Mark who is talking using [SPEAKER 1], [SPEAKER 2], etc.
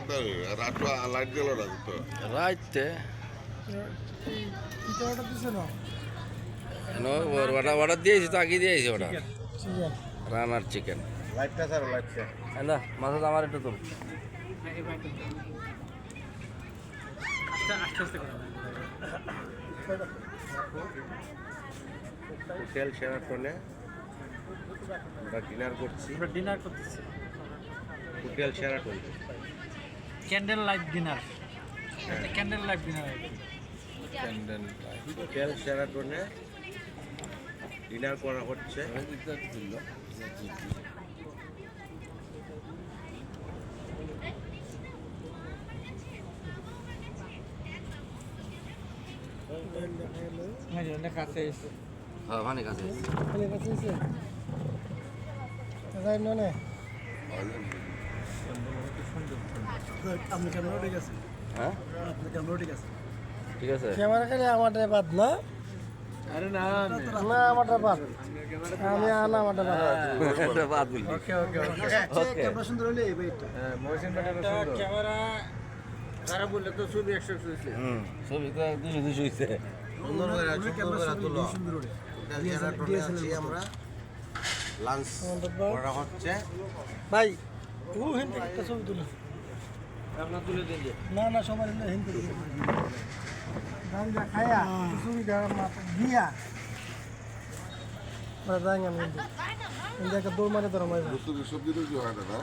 [SPEAKER 1] রাতে রাত লাইট দিল না তো
[SPEAKER 2] রাইতে
[SPEAKER 3] অর্ডার দিছে না
[SPEAKER 2] অর্ডার দিয়েছি তো আগে দিয়েছি ওটা
[SPEAKER 3] চিকেন
[SPEAKER 2] রানার চিকেন
[SPEAKER 1] লাইটটা স্যার লাইটটা
[SPEAKER 2] না মাথা আমার একটু তুল
[SPEAKER 1] হোটেল শেরাটনে আমরা ডিনার করছি
[SPEAKER 3] আমরা ডিনার করতেছি
[SPEAKER 1] hotel Sheraton
[SPEAKER 3] candle light dinner candle light dinner
[SPEAKER 1] hotel শেরাটনে ডিনার করা হচ্ছে
[SPEAKER 3] কাছে এসে
[SPEAKER 2] হ্যাঁ মানে কাছে
[SPEAKER 3] কাছে এসে যাই ননে আপনি ক্যামেরা ঠিক আছে
[SPEAKER 2] হ্যাঁ
[SPEAKER 3] আপনি ক্যামেরা ঠিক আছে
[SPEAKER 2] ঠিক আছে
[SPEAKER 3] ক্যামেরা খালি আমারটা বাদ না
[SPEAKER 2] আরে না
[SPEAKER 3] না আমারটা বাদ আমি আনা আমারটা বাদ
[SPEAKER 2] এটা বাদ বলবি
[SPEAKER 3] ওকে ওকে ওকে ক্যামেরা সুন্দর হলে এই ভাইটা
[SPEAKER 2] হ্যাঁ মহসিন ভাই সুন্দর
[SPEAKER 3] ক্যামেরা খারাপ বললে তো ছবি 100 হইছে
[SPEAKER 2] ছবি তো 200 হইছে
[SPEAKER 1] সুন্দর করে তুলো
[SPEAKER 3] সুন্দর ওরে
[SPEAKER 1] হোটেল শেরাটনে আছি আমরা লাঞ্চ করা হচ্ছে
[SPEAKER 3] ভাই ও হিন্দি একটা ছবি তুলে
[SPEAKER 2] আপনার তুলে দিন
[SPEAKER 3] না না সবার হিন্দি গাঞ্জা খায়া ছবি দেওয়ার মাথা দিয়া যাই আমি হিন্দি একটা দৌড় মারে ধরো মারি
[SPEAKER 1] সবজি টুজি হয় না